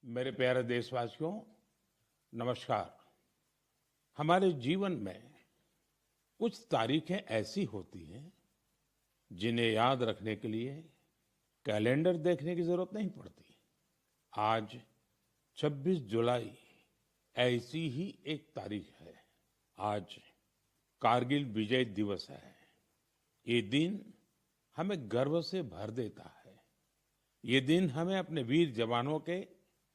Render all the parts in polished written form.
मेरे प्यारे देशवासियों, नमस्कार। हमारे जीवन में कुछ तारीखें ऐसी होती हैं जिन्हें याद रखने के लिए कैलेंडर देखने की जरूरत नहीं पड़ती। आज 26 जुलाई ऐसी ही एक तारीख है। आज कारगिल विजय दिवस है। ये दिन हमें गर्व से भर देता है। ये दिन हमें अपने वीर जवानों के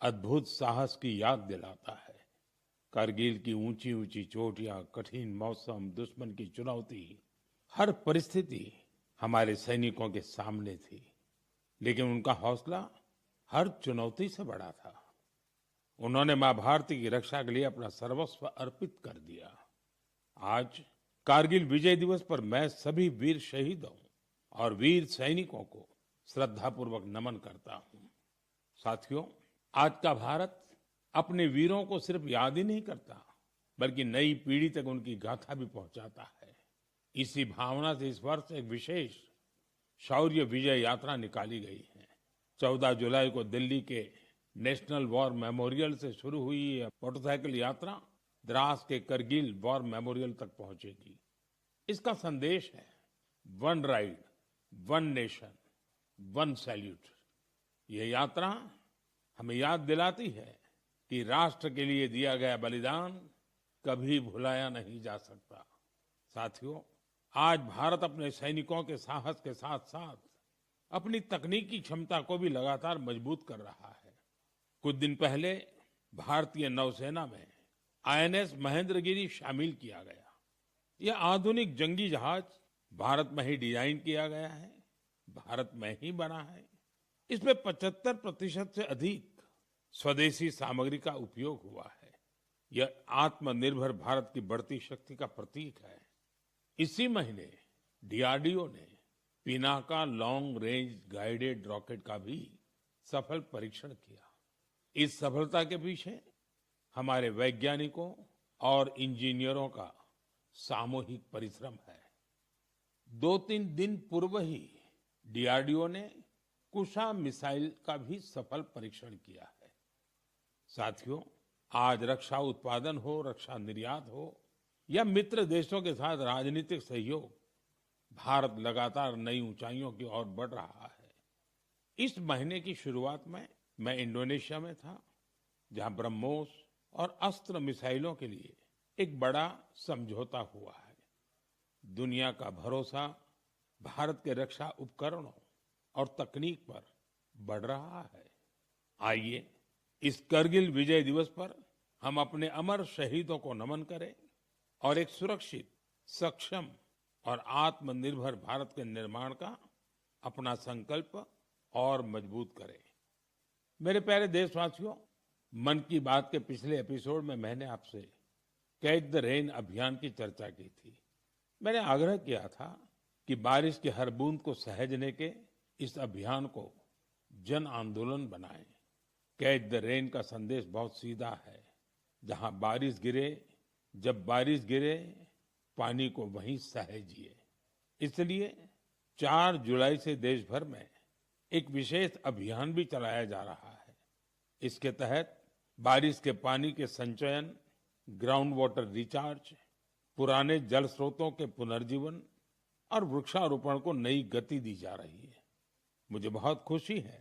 अद्भुत साहस की याद दिलाता है। कारगिल की ऊंची ऊंची चोटियां, कठिन मौसम, दुश्मन की चुनौती, हर परिस्थिति हमारे सैनिकों के सामने थी, लेकिन उनका हौसला हर चुनौती से बड़ा था। उन्होंने मां भारती की रक्षा के लिए अपना सर्वस्व अर्पित कर दिया। आज कारगिल विजय दिवस पर मैं सभी वीर शहीदों और वीर सैनिकों को श्रद्धापूर्वक नमन करता हूं। साथियों, आज का भारत अपने वीरों को सिर्फ याद ही नहीं करता, बल्कि नई पीढ़ी तक उनकी गाथा भी पहुंचाता है। इसी भावना से इस वर्ष एक विशेष शौर्य विजय यात्रा निकाली गई है। 14 जुलाई को दिल्ली के नेशनल वॉर मेमोरियल से शुरू हुई ये मोटरसाइकिल यात्रा द्रास के करगिल वॉर मेमोरियल तक पहुंचेगी। इसका संदेश है one ride, one nation, one salute. ये यात्रा हमें याद दिलाती है कि राष्ट्र के लिए दिया गया बलिदान कभी भुलाया नहीं जा सकता। साथियों, आज भारत अपने सैनिकों के साहस के साथ साथ अपनी तकनीकी क्षमता को भी लगातार मजबूत कर रहा है। कुछ दिन पहले भारतीय नौसेना में आईएनएस महेंद्रगिरी शामिल किया गया। यह आधुनिक जंगी जहाज भारत में ही डिजाइन किया गया है, भारत में ही बना है। इसमें 75% से अधिक स्वदेशी सामग्री का उपयोग हुआ है। यह आत्मनिर्भर भारत की बढ़ती शक्ति का प्रतीक है। इसी महीने डीआरडीओ ने Pinaka long range guided rocket का भी सफल परीक्षण किया। इस सफलता के पीछे हमारे वैज्ञानिकों और इंजीनियरों का सामूहिक परिश्रम है। 2-3 दिन पूर्व ही डीआरडीओ ने कुशा मिसाइल का भी सफल परीक्षण किया है। साथियों, आज रक्षा उत्पादन हो, रक्षा निर्यात हो या मित्र देशों के साथ राजनीतिक सहयोग, भारत लगातार नई ऊंचाइयों की ओर बढ़ रहा है। इस महीने की शुरुआत में मैं इंडोनेशिया में था, जहां ब्रह्मोस और अस्त्र मिसाइलों के लिए एक बड़ा समझौता हुआ है। दुनिया का भरोसा भारत के रक्षा उपकरणों और तकनीक पर बढ़ रहा है। आइए इस करगिल विजय दिवस पर हम अपने अमर शहीदों को नमन करें और एक सुरक्षित, सक्षम और आत्मनिर्भर भारत के निर्माण का अपना संकल्प और मजबूत करें। मेरे प्यारे देशवासियों, मन की बात के पिछले एपिसोड में मैंने आपसे कैच द रेन अभियान की चर्चा की थी। मैंने आग्रह किया था कि बारिश की हर बूंद को सहेजने के इस अभियान को जन आंदोलन बनाएं। कैच द रेन का संदेश बहुत सीधा है। जहां बारिश गिरे, जब बारिश गिरे, पानी को वहीं सहेजिए। इसलिए 4 जुलाई से देश भर में एक विशेष अभियान भी चलाया जा रहा है। इसके तहत बारिश के पानी के संचयन, ग्राउंड वाटर रिचार्ज, पुराने जल स्रोतों के पुनर्जीवन और वृक्षारोपण को नई गति दी जा रही है। मुझे बहुत खुशी है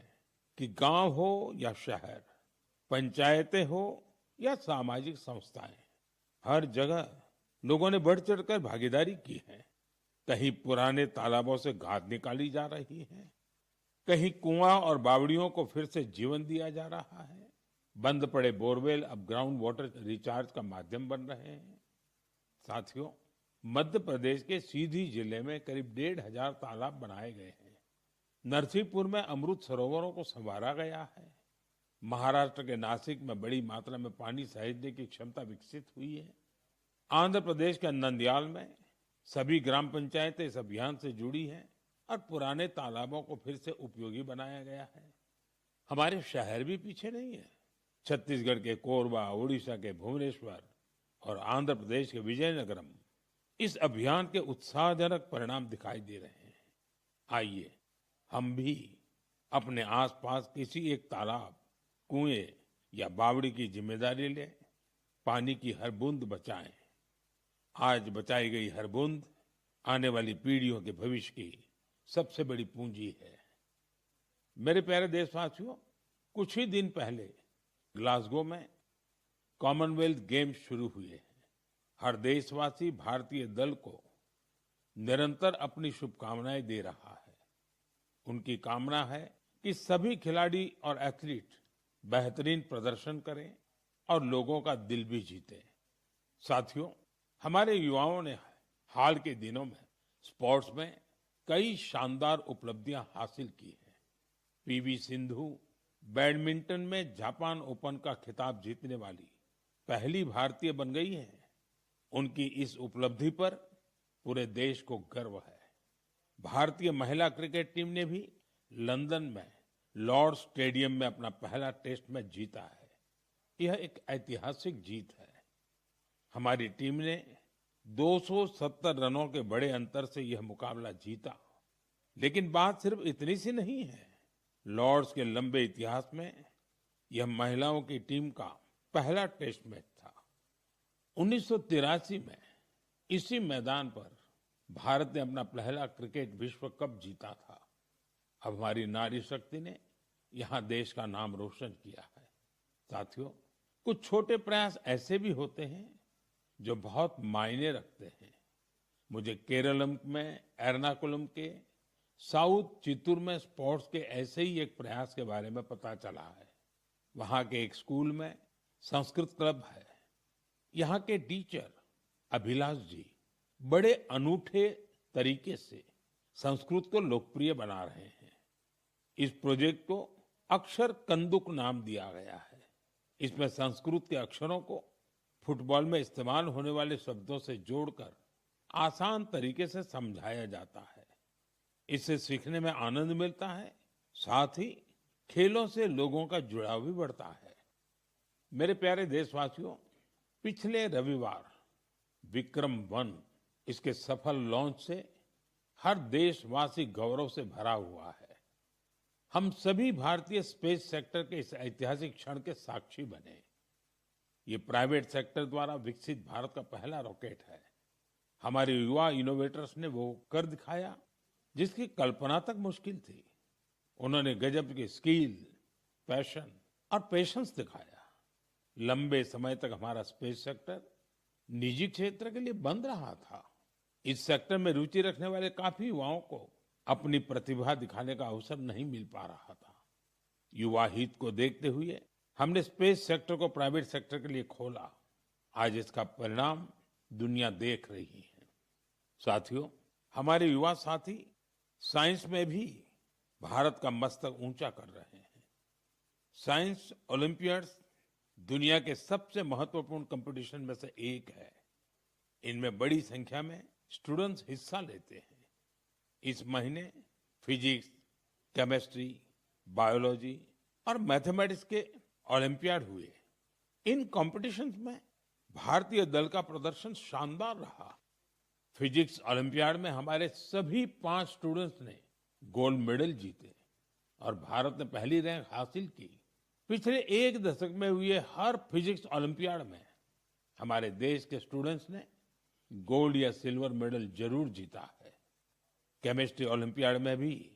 कि गांव हो या शहर, पंचायतें हो या सामाजिक संस्थाएं, हर जगह लोगों ने बढ़ चढ़कर भागीदारी की है। कहीं पुराने तालाबों से गाद निकाली जा रही है, कहीं कुआं और बावड़ियों को फिर से जीवन दिया जा रहा है। बंद पड़े बोरवेल अब ग्राउंड वाटर रिचार्ज का माध्यम बन रहे हैं। साथियों, मध्य प्रदेश के सीधी जिले में करीब 1,500 तालाब बनाए गए हैं। नरसिंहपुर में अमृत सरोवरों को संवारा गया है। महाराष्ट्र के नासिक में बड़ी मात्रा में पानी सहेजने की क्षमता विकसित हुई है। आंध्र प्रदेश के नंदयाल में सभी ग्राम पंचायतें इस अभियान से जुड़ी हैं और पुराने तालाबों को फिर से उपयोगी बनाया गया है। हमारे शहर भी पीछे नहीं है। छत्तीसगढ़ के कोरबा, उड़ीसा के भुवनेश्वर और आंध्र प्रदेश के विजयनगरम इस अभियान के उत्साहजनक परिणाम दिखाई दे रहे हैं। आइए हम भी अपने आसपास किसी एक तालाब, कुएं या बावड़ी की जिम्मेदारी लें, पानी की हर बूंद बचाएं। आज बचाई गई हर बूंद आने वाली पीढ़ियों के भविष्य की सबसे बड़ी पूंजी है। मेरे प्यारे देशवासियों, कुछ ही दिन पहले ग्लासगो में कॉमनवेल्थ गेम्स शुरू हुए हैं। हर देशवासी भारतीय दल को निरंतर अपनी शुभकामनाएं दे रहा है। उनकी कामना है कि सभी खिलाड़ी और एथलीट बेहतरीन प्रदर्शन करें और लोगों का दिल भी जीतें। साथियों, हमारे युवाओं ने हाल के दिनों में स्पोर्ट्स में कई शानदार उपलब्धियां हासिल की हैं। पीवी सिंधु बैडमिंटन में जापान ओपन का खिताब जीतने वाली पहली भारतीय बन गई हैं। उनकी इस उपलब्धि पर पूरे देश को गर्व है। भारतीय महिला क्रिकेट टीम ने भी लंदन में लॉर्ड्स स्टेडियम में अपना पहला टेस्ट मैच जीता है। यह एक ऐतिहासिक जीत है। हमारी टीम ने 270 रनों के बड़े अंतर से यह मुकाबला जीता। लेकिन बात सिर्फ इतनी सी नहीं है। लॉर्ड्स के लंबे इतिहास में यह महिलाओं की टीम का पहला टेस्ट मैच था। 1983 में इसी मैदान पर भारत ने अपना पहला क्रिकेट विश्व कप जीता था। अब हमारी नारी शक्ति ने यहाँ देश का नाम रोशन किया है। साथियों, कुछ छोटे प्रयास ऐसे भी होते हैं जो बहुत मायने रखते हैं। मुझे केरलम में एर्नाकुलम के साउथ चित्तूर में स्पोर्ट्स के ऐसे ही एक प्रयास के बारे में पता चला है। वहाँ के एक स्कूल में संस्कृत क्लब है। यहाँ के टीचर अभिलाष जी बड़े अनूठे तरीके से संस्कृत को लोकप्रिय बना रहे हैं। इस प्रोजेक्ट को अक्षर कंदुक नाम दिया गया है। इसमें संस्कृत के अक्षरों को फुटबॉल में इस्तेमाल होने वाले शब्दों से जोड़कर आसान तरीके से समझाया जाता है। इससे सीखने में आनंद मिलता है, साथ ही खेलों से लोगों का जुड़ाव भी बढ़ता है। मेरे प्यारे देशवासियों, पिछले रविवार विक्रम-1 इसके सफल लॉन्च से हर देशवासी गौरव से भरा हुआ है। हम सभी भारतीय स्पेस सेक्टर के इस ऐतिहासिक क्षण के साक्षी बने। ये प्राइवेट सेक्टर द्वारा विकसित भारत का पहला रॉकेट है। हमारे युवा इनोवेटर्स ने वो कर दिखाया जिसकी कल्पना तक मुश्किल थी। उन्होंने गजब की स्किल, पैशन और पेशेंस दिखाया। लंबे समय तक हमारा स्पेस सेक्टर निजी क्षेत्र के लिए बंद रहा था। इस सेक्टर में रुचि रखने वाले काफी युवाओं को अपनी प्रतिभा दिखाने का अवसर नहीं मिल पा रहा था। युवा हित को देखते हुए हमने स्पेस सेक्टर को प्राइवेट सेक्टर के लिए खोला। आज इसका परिणाम दुनिया देख रही है। साथियों, हमारे युवा साथी साइंस में भी भारत का मस्तक ऊंचा कर रहे हैं। साइंस ओलंपियाड्स दुनिया के सबसे महत्वपूर्ण कंपटीशन में से एक है। इनमें बड़ी संख्या में स्टूडेंट्स हिस्सा लेते हैं। इस महीने फिजिक्स, केमिस्ट्री, बायोलॉजी और मैथमेटिक्स के ओलंपियाड हुए। इन कॉम्पिटिशन्स में भारतीय दल का प्रदर्शन शानदार रहा। फिजिक्स ओलंपियाड में हमारे सभी 5 स्टूडेंट्स ने गोल्ड मेडल जीते और भारत ने पहली रैंक हासिल की। पिछले 1 दशक में हुए हर फिजिक्स ओलंपियाड में हमारे देश के स्टूडेंट्स ने गोल्ड या सिल्वर मेडल जरूर जीता है। केमिस्ट्री ओलंपियाड में भी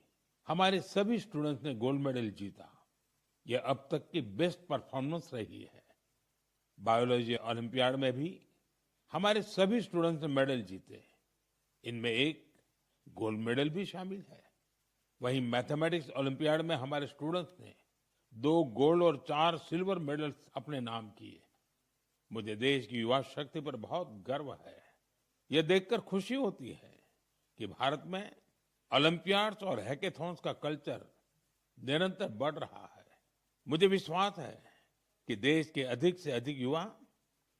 हमारे सभी स्टूडेंट्स ने गोल्ड मेडल जीता। यह अब तक की बेस्ट परफॉर्मेंस रही है। बायोलॉजी ओलंपियाड में भी हमारे सभी स्टूडेंट्स ने मेडल जीते। इनमें एक गोल्ड मेडल भी शामिल है। वहीं मैथमेटिक्स ओलंपियाड में हमारे स्टूडेंट्स ने 2 गोल्ड और 4 सिल्वर मेडल्स अपने नाम किए। मुझे देश की युवा शक्ति पर बहुत गर्व है। यह देखकर खुशी होती है कि भारत में ओलंपियाड्स और हैकेथॉन्स का कल्चर निरंतर बढ़ रहा है। मुझे विश्वास है कि देश के अधिक से अधिक युवा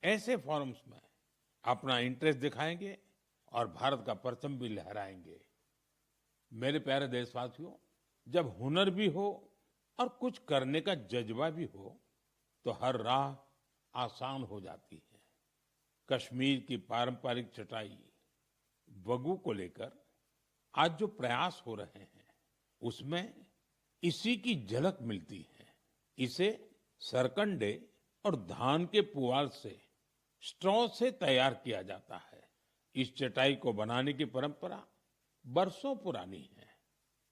ऐसे फोरम्स में अपना इंटरेस्ट दिखाएंगे और भारत का परचम भी लहराएंगे। मेरे प्यारे देशवासियों, जब हुनर भी हो और कुछ करने का जज्बा भी हो तो हर राह आसान हो जाती है। कश्मीर की पारंपरिक चटाई वगू को लेकर आज जो प्रयास हो रहे हैं उसमें इसी की झलक मिलती है। इसे सरकंडे और धान के पुआल से स्ट्रॉ से तैयार किया जाता है। इस चटाई को बनाने की परंपरा बरसों पुरानी है।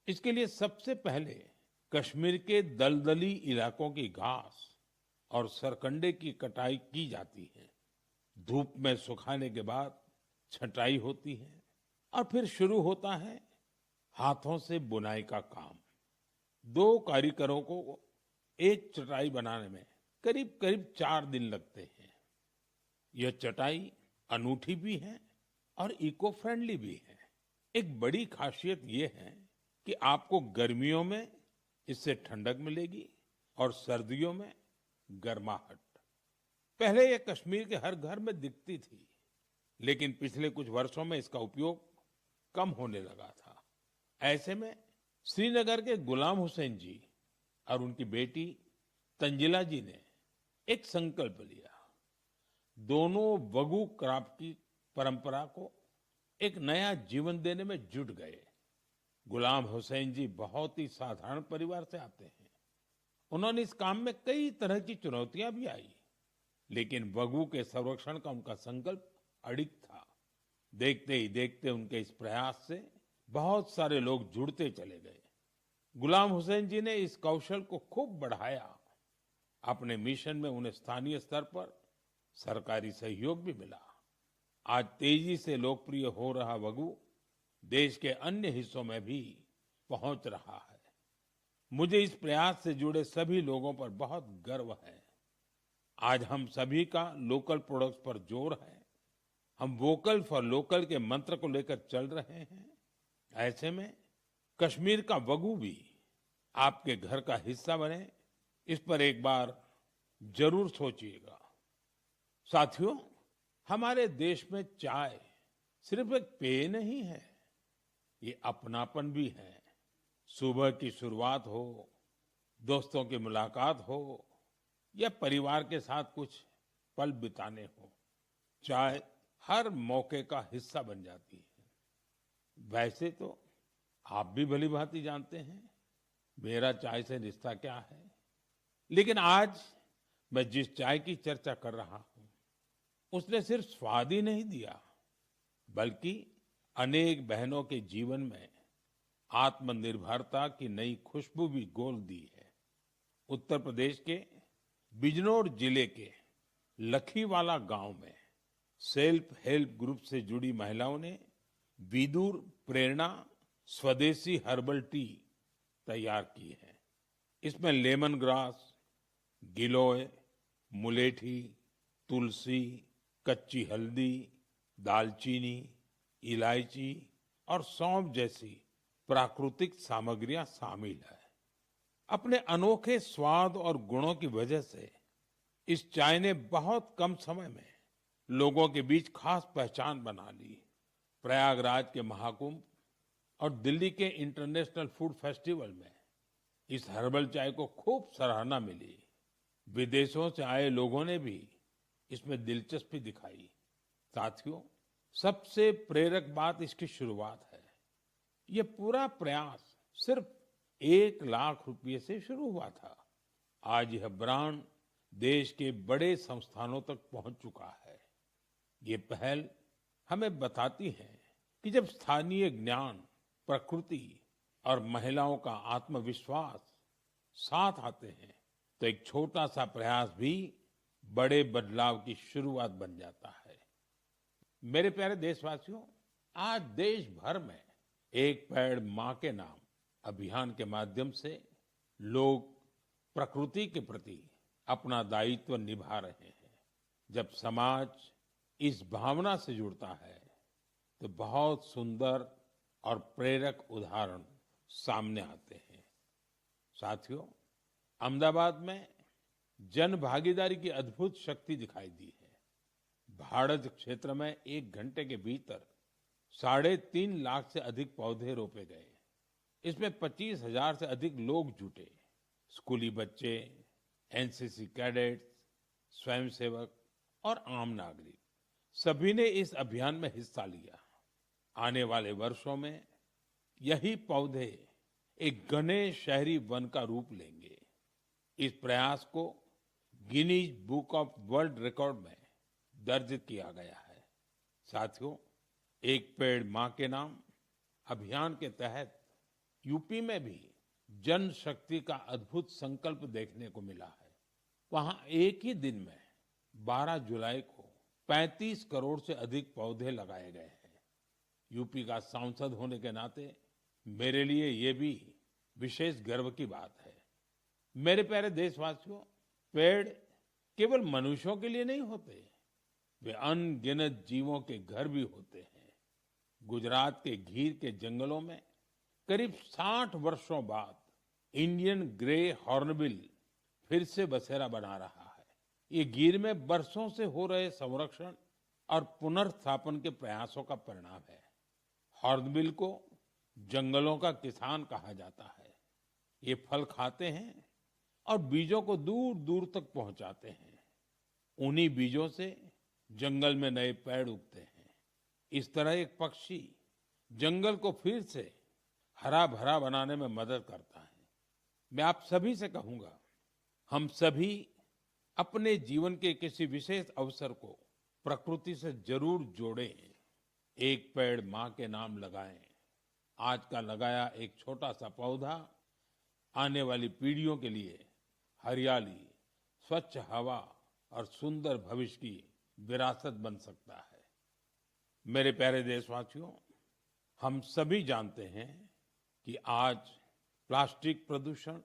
इसके लिए सबसे पहले कश्मीर के दलदली इलाकों की घास और सरकंडे की कटाई की जाती है। धूप में सुखाने के बाद छटाई होती है और फिर शुरू होता है हाथों से बुनाई का काम। दो कारीगरों को एक चटाई बनाने में करीब करीब 4 दिन लगते हैं। यह चटाई अनूठी भी है और इको फ्रेंडली भी है। एक बड़ी खासियत यह है कि आपको गर्मियों में इससे ठंडक मिलेगी और सर्दियों में गर्माहट। पहले यह कश्मीर के हर घर में दिखती थी, लेकिन पिछले कुछ वर्षों में इसका उपयोग कम होने लगा था। ऐसे में श्रीनगर के गुलाम हुसैन जी और उनकी बेटी तंजिला जी ने एक संकल्प लिया। दोनों वगु क्राफ्ट की परंपरा को एक नया जीवन देने में जुट गए। गुलाम हुसैन जी बहुत ही साधारण परिवार से आते हैं। उन्होंने इस काम में कई तरह की चुनौतियां भी आई, लेकिन वगु के संरक्षण का उनका संकल्प अडिग था। देखते ही देखते उनके इस प्रयास से बहुत सारे लोग जुड़ते चले गए। गुलाम हुसैन जी ने इस कौशल को खूब बढ़ाया। अपने मिशन में उन्हें स्थानीय स्तर पर सरकारी सहयोग भी मिला। आज तेजी से लोकप्रिय हो रहा वगु देश के अन्य हिस्सों में भी पहुंच रहा है। मुझे इस प्रयास से जुड़े सभी लोगों पर बहुत गर्व है। आज हम सभी का लोकल प्रोडक्ट्स पर जोर है। हम वोकल फॉर लोकल के मंत्र को लेकर चल रहे हैं। ऐसे में कश्मीर का वगु भी आपके घर का हिस्सा बने, इस पर एक बार जरूर सोचिएगा। साथियों, हमारे देश में चाय सिर्फ एक पेय नहीं है, ये अपनापन भी है। सुबह की शुरुआत हो, दोस्तों की मुलाकात हो या परिवार के साथ कुछ पल बिताने हो, चाय हर मौके का हिस्सा बन जाती है। वैसे तो आप भी भलीभांति जानते हैं मेरा चाय से रिश्ता क्या है, लेकिन आज मैं जिस चाय की चर्चा कर रहा हूं, उसने सिर्फ स्वाद ही नहीं दिया, बल्कि अनेक बहनों के जीवन में आत्मनिर्भरता की नई खुशबू भी घोल दी है। उत्तर प्रदेश के बिजनौर जिले के लखीवाला गांव में सेल्फ हेल्प ग्रुप से जुड़ी महिलाओं ने विदुर प्रेरणा स्वदेशी हर्बल टी तैयार की है। इसमें लेमन ग्रास, गिलोय, मुलेठी, तुलसी, कच्ची हल्दी, दालचीनी, इलायची और सौंफ जैसी प्राकृतिक सामग्रियां शामिल है। अपने अनोखे स्वाद और गुणों की वजह से इस चाय ने बहुत कम समय में लोगों के बीच खास पहचान बना ली। प्रयागराज के महाकुंभ और दिल्ली के इंटरनेशनल फूड फेस्टिवल में इस हर्बल चाय को खूब सराहना मिली। विदेशों से आए लोगों ने भी इसमें दिलचस्पी दिखाई। साथियों, सबसे प्रेरक बात इसकी शुरुआत है। ये पूरा प्रयास सिर्फ 1 लाख रुपये से शुरू हुआ था। आज यह ब्रांड देश के बड़े संस्थानों तक पहुंच चुका है। ये पहल हमें बताती है कि जब स्थानीय ज्ञान, प्रकृति और महिलाओं का आत्मविश्वास साथ आते हैं, तो एक छोटा सा प्रयास भी बड़े बदलाव की शुरुआत बन जाता है। मेरे प्यारे देशवासियों, आज देश भर में एक पेड़ मां के नाम अभियान के माध्यम से लोग प्रकृति के प्रति अपना दायित्व निभा रहे हैं। जब समाज इस भावना से जुड़ता है, तो बहुत सुंदर और प्रेरक उदाहरण सामने आते हैं। साथियों, अहमदाबाद में जन भागीदारी की अद्भुत शक्ति दिखाई दी है। भाड़ज क्षेत्र में 1 घंटे के भीतर 3.5 लाख से अधिक पौधे रोपे गए। इसमें 25,000 से अधिक लोग जुटे। स्कूली बच्चे, एनसीसी कैडेट्स, स्वयंसेवक और आम नागरिक, सभी ने इस अभियान में हिस्सा लिया। आने वाले वर्षों में यही पौधे एक घने शहरी वन का रूप लेंगे। इस प्रयास को Guinness book of world record में दर्ज किया गया है। साथियों, एक पेड़ मां के नाम अभियान के तहत यूपी में भी जन शक्ति का अद्भुत संकल्प देखने को मिला है। वहां एक ही दिन में 12 जुलाई को 35 करोड़ से अधिक पौधे लगाए गए हैं। यूपी का सांसद होने के नाते मेरे लिए ये भी विशेष गर्व की बात है। मेरे प्यारे देशवासियों, पेड़ केवल मनुष्यों के लिए नहीं होते, वे अनगिनत जीवों के घर भी होते हैं। गुजरात के गीर के जंगलों में करीब 60 वर्षों बाद इंडियन ग्रे हॉर्नबिल फिर से बसेरा बना रहा है। ये गीर में बरसों से हो रहे संरक्षण और पुनर्स्थापन के प्रयासों का परिणाम है। हॉर्नबिल को जंगलों का किसान कहा जाता है। ये फल खाते हैं और बीजों को दूर दूर तक पहुंचाते हैं। उन्हीं बीजों से जंगल में नए पेड़ उगते हैं। इस तरह एक पक्षी जंगल को फिर से हरा भरा बनाने में मदद करता है। मैं आप सभी से कहूंगा, हम सभी अपने जीवन के किसी विशेष अवसर को प्रकृति से जरूर जोड़ें। एक पेड़ मां के नाम लगाएं। आज का लगाया एक छोटा सा पौधा आने वाली पीढ़ियों के लिए हरियाली, स्वच्छ हवा और सुंदर भविष्य की विरासत बन सकता है। मेरे प्यारे देशवासियों, हम सभी जानते हैं कि आज प्लास्टिक प्रदूषण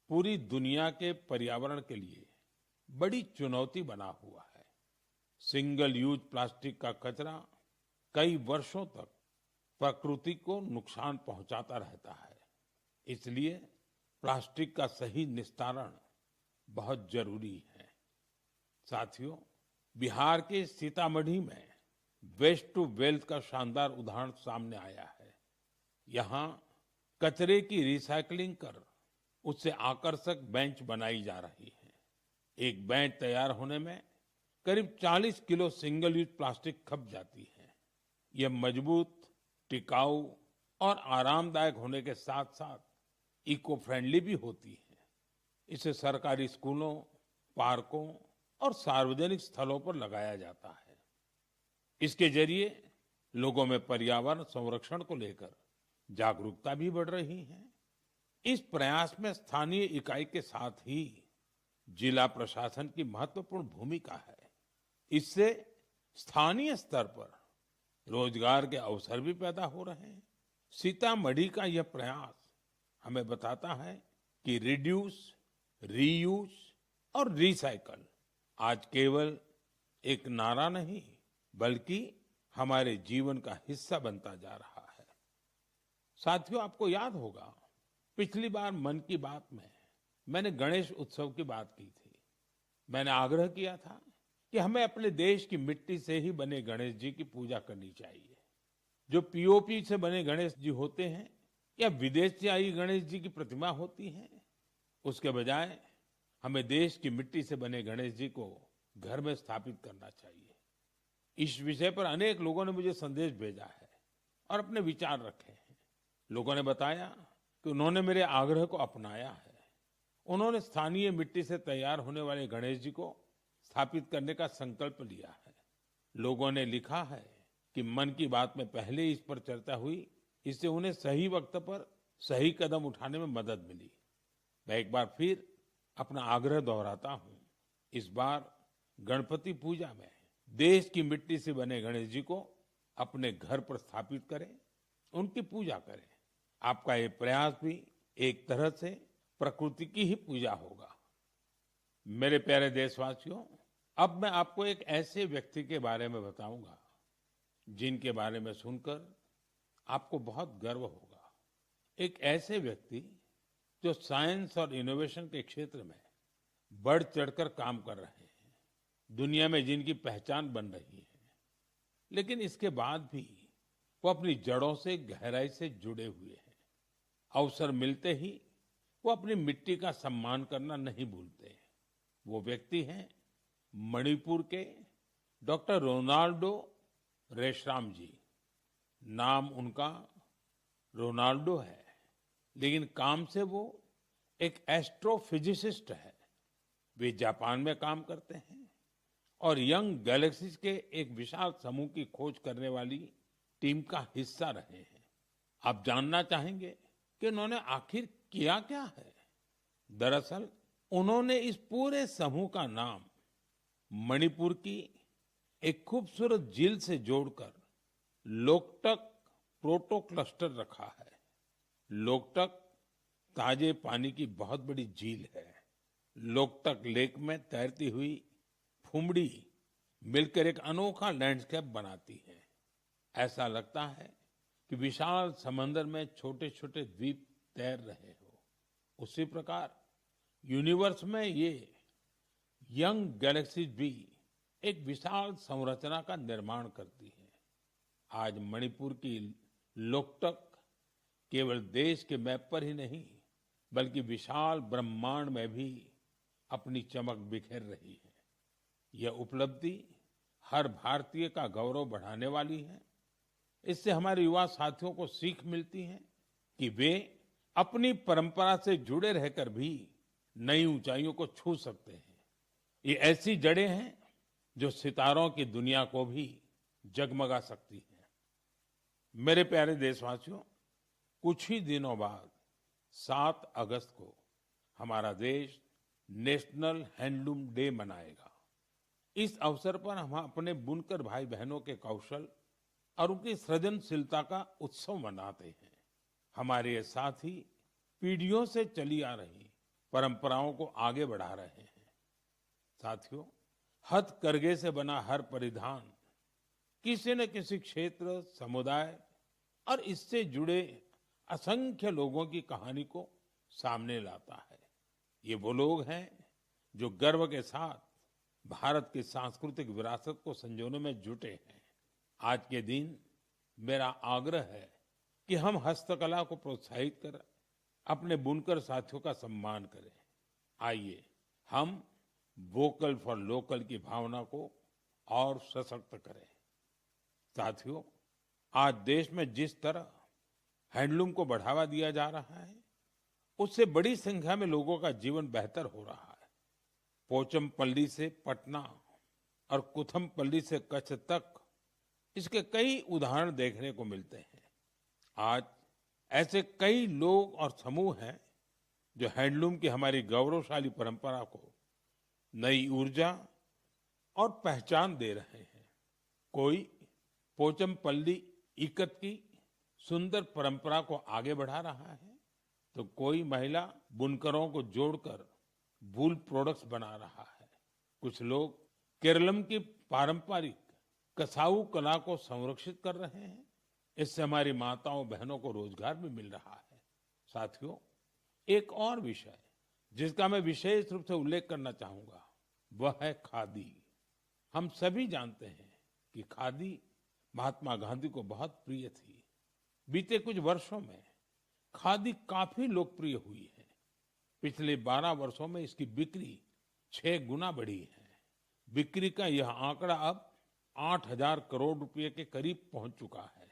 पूरी दुनिया के पर्यावरण के लिए बड़ी चुनौती बना हुआ है। सिंगल यूज प्लास्टिक का कचरा कई वर्षों तक प्रकृति को नुकसान पहुंचाता रहता है। इसलिए प्लास्टिक का सही निस्तारण बहुत जरूरी है। साथियों, बिहार के सीतामढ़ी में वेस्ट टू वेल्थ का शानदार उदाहरण सामने आया है। यहाँ कचरे की रिसाइकलिंग कर उससे आकर्षक बेंच बनाई जा रही है। एक बेंच तैयार होने में करीब 40 किलो सिंगल यूज प्लास्टिक खप जाती है। यह मजबूत, टिकाऊ और आरामदायक होने के साथ साथ इको फ्रेंडली भी होती है। इसे सरकारी स्कूलों, पार्कों और सार्वजनिक स्थलों पर लगाया जाता है। इसके जरिए लोगों में पर्यावरण संरक्षण को लेकर जागरूकता भी बढ़ रही है। इस प्रयास में स्थानीय इकाई के साथ ही जिला प्रशासन की महत्वपूर्ण भूमिका है। इससे स्थानीय स्तर पर रोजगार के अवसर भी पैदा हो रहे हैं। सीतामढ़ी का यह प्रयास हमें बताता है कि रिड्यूस, रीयूज और रिसाइकल आज केवल एक नारा नहीं, बल्कि हमारे जीवन का हिस्सा बनता जा रहा है। साथियों, आपको याद होगा, पिछली बार मन की बात में मैंने गणेश उत्सव की बात की थी। मैंने आग्रह किया था कि हमें अपने देश की मिट्टी से ही बने गणेश जी की पूजा करनी चाहिए। जो पीओपी से बने गणेश जी होते हैं या विदेश से आई गणेश जी की प्रतिमा होती है, उसके बजाय हमें देश की मिट्टी से बने गणेश जी को घर में स्थापित करना चाहिए। इस विषय पर अनेक लोगों ने मुझे संदेश भेजा है और अपने विचार रखे हैं। लोगों ने बताया कि उन्होंने मेरे आग्रह को अपनाया है। उन्होंने स्थानीय मिट्टी से तैयार होने वाले गणेश जी को स्थापित करने का संकल्प लिया है। लोगों ने लिखा है कि मन की बात में पहले इस पर चर्चा हुई, इससे उन्हें सही वक्त पर सही कदम उठाने में मदद मिली। मैं एक बार फिर अपना आग्रह दोहराता हूं। इस बार गणपति पूजा में देश की मिट्टी से बने गणेश जी को अपने घर पर स्थापित करें, उनकी पूजा करें। आपका ये प्रयास भी एक तरह से प्रकृति की ही पूजा होगा। मेरे प्यारे देशवासियों, अब मैं आपको एक ऐसे व्यक्ति के बारे में बताऊंगा जिनके बारे में सुनकर आपको बहुत गर्व होगा। एक ऐसे व्यक्ति जो साइंस और इनोवेशन के क्षेत्र में बढ़ चढ़कर काम कर रहे हैं, दुनिया में जिनकी पहचान बन रही है, लेकिन इसके बाद भी वो अपनी जड़ों से गहराई से जुड़े हुए हैं। अवसर मिलते ही वो अपनी मिट्टी का सम्मान करना नहीं भूलते। वो व्यक्ति हैं मणिपुर के डॉक्टर रोनाल्डो रेशराम जी। नाम उनका रोनाल्डो है, लेकिन काम से वो एक एस्ट्रोफिजिसिस्ट है। वे जापान में काम करते हैं और यंग गैलेक्सीज के एक विशाल समूह की खोज करने वाली टीम का हिस्सा रहे हैं। आप जानना चाहेंगे कि उन्होंने आखिर किया क्या है? दरअसल उन्होंने इस पूरे समूह का नाम मणिपुर की एक खूबसूरत झील से जोड़कर लोकटक प्रोटो क्लस्टर रखा है। लोकटक ताजे पानी की बहुत बड़ी झील है। लोकटक लेक में तैरती हुई फुमड़ी मिलकर एक अनोखा लैंडस्केप बनाती है। ऐसा लगता है कि विशाल समंदर में छोटे छोटे द्वीप तैर रहे हो। उसी प्रकार यूनिवर्स में ये यंग गैलेक्सीज भी एक विशाल संरचना का निर्माण करती है। आज मणिपुर की लोकटक केवल देश के मैप पर ही नहीं बल्कि विशाल ब्रह्मांड में भी अपनी चमक बिखेर रही है। यह उपलब्धि हर भारतीय का गौरव बढ़ाने वाली है। इससे हमारे युवा साथियों को सीख मिलती है कि वे अपनी परंपरा से जुड़े रहकर भी नई ऊंचाइयों को छू सकते हैं। ये ऐसी जड़ें हैं जो सितारों की दुनिया को भी जगमगा सकती हैं। मेरे प्यारे देशवासियों, कुछ ही दिनों बाद 7 अगस्त को हमारा देश नेशनल हैंडलूम डे मनाएगा। इस अवसर पर हम अपने बुनकर भाई बहनों के कौशल और उनकी सृजनशीलता का उत्सव मनाते हैं। हमारे ये साथी पीढ़ियों से चली आ रही परंपराओं को आगे बढ़ा रहे हैं। साथियों, हथकरघे से बना हर परिधान किसी न किसी क्षेत्र, समुदाय और इससे जुड़े असंख्य लोगों की कहानी को सामने लाता है। ये वो लोग हैं जो गर्व के साथ भारत की सांस्कृतिक विरासत को संजोने में जुटे हैं। आज के दिन मेरा आग्रह है कि हम हस्तकला को प्रोत्साहित कर अपने बुनकर साथियों का सम्मान करें। आइए हम वोकल फॉर लोकल की भावना को और सशक्त करें। साथियों, आज देश में जिस तरह हैंडलूम को बढ़ावा दिया जा रहा है, उससे बड़ी संख्या में लोगों का जीवन बेहतर हो रहा है। पोचमपल्ली से पटना और कुथमपल्ली से कच्छ तक इसके कई उदाहरण देखने को मिलते हैं। आज ऐसे कई लोग और समूह हैं जो हैंडलूम की हमारी गौरवशाली परंपरा को नई ऊर्जा और पहचान दे रहे हैं। कोई पोचमपल्ली इकत की सुंदर परंपरा को आगे बढ़ा रहा है, तो कोई महिला बुनकरों को जोड़कर वूल प्रोडक्ट्स बना रहा है। कुछ लोग केरलम की पारंपरिक कसाऊ कला को संरक्षित कर रहे हैं। इससे हमारी माताओं बहनों को रोजगार भी मिल रहा है। साथियों, एक और विषय जिसका मैं विशेष रूप से उल्लेख करना चाहूंगा वह है खादी। हम सभी जानते हैं कि खादी महात्मा गांधी को बहुत प्रिय थी। बीते कुछ वर्षों में खादी काफी लोकप्रिय हुई है। पिछले 12 वर्षों में इसकी बिक्री 6 गुना बढ़ी है। बिक्री का यह आंकड़ा अब 8,000 करोड़ रुपए के करीब पहुंच चुका है।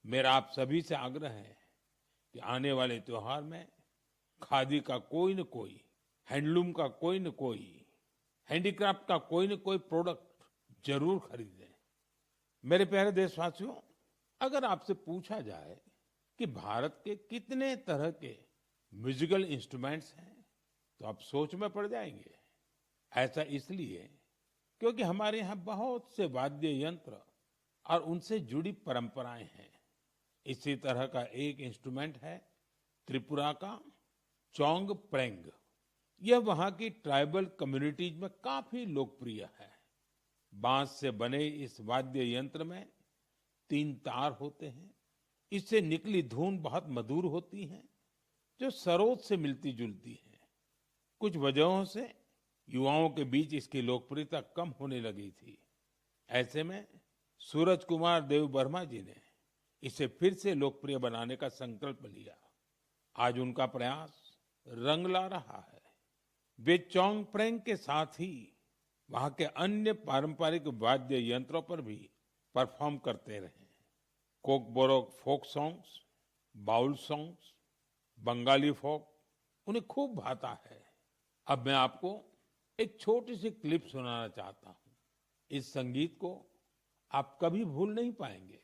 मेरा आप सभी से आग्रह है कि आने वाले त्योहार में खादी का कोई न कोई, हैंडलूम का कोई न कोई, हैंडीक्राफ्ट का कोई न कोई प्रोडक्ट जरूर खरीदें। मेरे प्यारे देशवासियों, अगर आपसे पूछा जाए कि भारत के कितने तरह के म्यूजिकल इंस्ट्रूमेंट्स हैं, तो आप सोच में पड़ जाएंगे। ऐसा इसलिए क्योंकि हमारे यहाँ बहुत से वाद्य यंत्र और उनसे जुड़ी परंपराएं हैं। इसी तरह का एक इंस्ट्रूमेंट है त्रिपुरा का चोंग प्रेंग। यह वहाँ की ट्राइबल कम्युनिटीज में काफी लोकप्रिय है। बांस से बने इस वाद्य यंत्र में 3 तार होते हैं। इससे निकली धुन बहुत मधुर होती है, जो सरोद से मिलती जुलती है। कुछ वजहों से युवाओं के बीच इसकी लोकप्रियता कम होने लगी थी। ऐसे में सूरज कुमार देव वर्मा जी ने इसे फिर से लोकप्रिय बनाने का संकल्प लिया। आज उनका प्रयास रंग ला रहा है। वे चोंग प्रेंग के साथ ही वहां के अन्य पारंपरिक वाद्य यंत्रों पर भी परफॉर्म करते रहे। Kokborok folk songs, Baul songs, Bengali folk उन्हें खूब भाता है। अब मैं आपको एक छोटी सी क्लिप सुनाना चाहता हूं। इस संगीत को आप कभी भूल नहीं पाएंगे।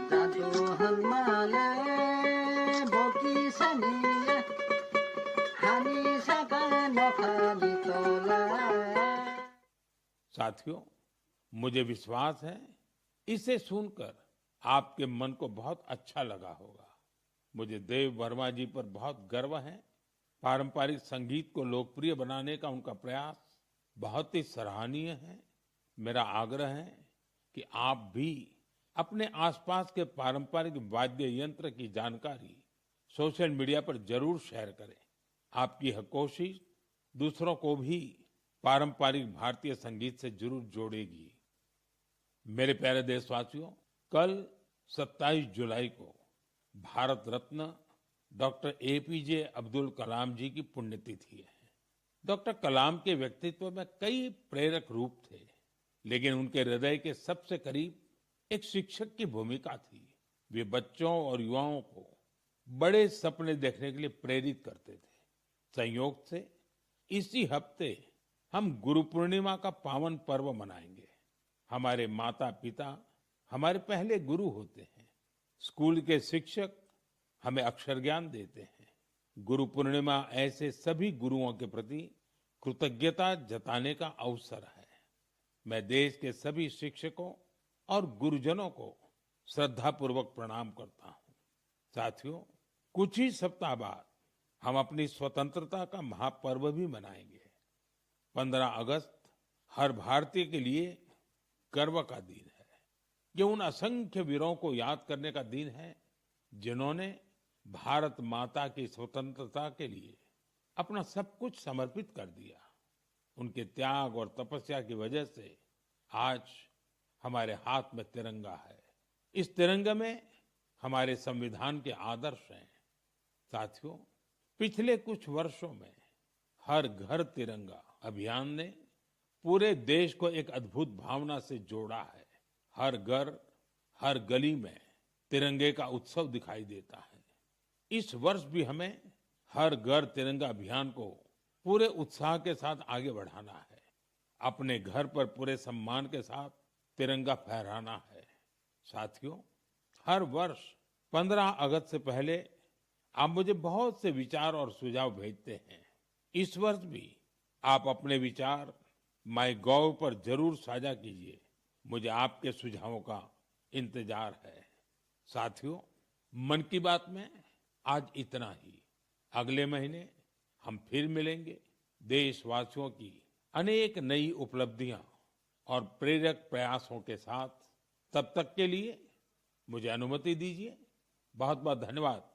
जादू हनुमानले बोकिसनीले हामी सका नखाली तोला। साथियों, मुझे विश्वास है इसे सुनकर आपके मन को बहुत अच्छा लगा होगा। मुझे देव वर्मा जी पर बहुत गर्व है। पारंपरिक संगीत को लोकप्रिय बनाने का उनका प्रयास बहुत ही सराहनीय है। मेरा आग्रह है कि आप भी अपने आसपास के पारंपरिक वाद्य यंत्र की जानकारी सोशल मीडिया पर जरूर शेयर करें। आपकी यह कोशिश दूसरों को भी पारंपरिक भारतीय संगीत से जरूर जोड़ेगी। मेरे प्यारे देशवासियों, कल 27 जुलाई को भारत रत्न डॉक्टर एपीजे अब्दुल कलाम जी की पुण्यतिथि है। डॉक्टर कलाम के व्यक्तित्व में कई प्रेरक रूप थे, लेकिन उनके हृदय के सबसे करीब एक शिक्षक की भूमिका थी। वे बच्चों और युवाओं को बड़े सपने देखने के लिए प्रेरित करते थे। संयोग से इसी हफ्ते हम गुरु पूर्णिमा का पावन पर्व मनाएंगे। हमारे माता पिता हमारे पहले गुरु होते हैं। स्कूल के शिक्षक हमें अक्षर ज्ञान देते हैं। गुरु पूर्णिमा ऐसे सभी गुरुओं के प्रति कृतज्ञता जताने का अवसर है। मैं देश के सभी शिक्षकों और गुरुजनों को श्रद्धापूर्वक प्रणाम करता हूं। साथियों, कुछ ही सप्ताह बाद हम अपनी स्वतंत्रता का महापर्व भी मनाएंगे। 15 अगस्त हर भारतीय के लिए गर्व का दिन है। ये उन असंख्य वीरों को याद करने का दिन है जिन्होंने भारत माता की स्वतंत्रता के लिए अपना सब कुछ समर्पित कर दिया। उनके त्याग और तपस्या की वजह से आज हमारे हाथ में तिरंगा है। इस तिरंगे में हमारे संविधान के आदर्श हैं। साथियों, पिछले कुछ वर्षों में हर घर तिरंगा अभियान ने पूरे देश को एक अद्भुत भावना से जोड़ा है। हर घर, हर गली में तिरंगे का उत्सव दिखाई देता है। इस वर्ष भी हमें हर घर तिरंगा अभियान को पूरे उत्साह के साथ आगे बढ़ाना है। अपने घर पर पूरे सम्मान के साथ तिरंगा फहराना है। साथियों, हर वर्ष 15 अगस्त से पहले आप मुझे बहुत से विचार और सुझाव भेजते हैं। इस वर्ष भी आप अपने विचार माईगॉव पर जरूर साझा कीजिए। मुझे आपके सुझावों का इंतजार है। साथियों, मन की बात में आज इतना ही। अगले महीने हम फिर मिलेंगे। देशवासियों की अनेक नई उपलब्धियां और प्रेरक प्रयासों के साथ। तब तक के लिए मुझे अनुमति दीजिए। बहुत बहुत धन्यवाद।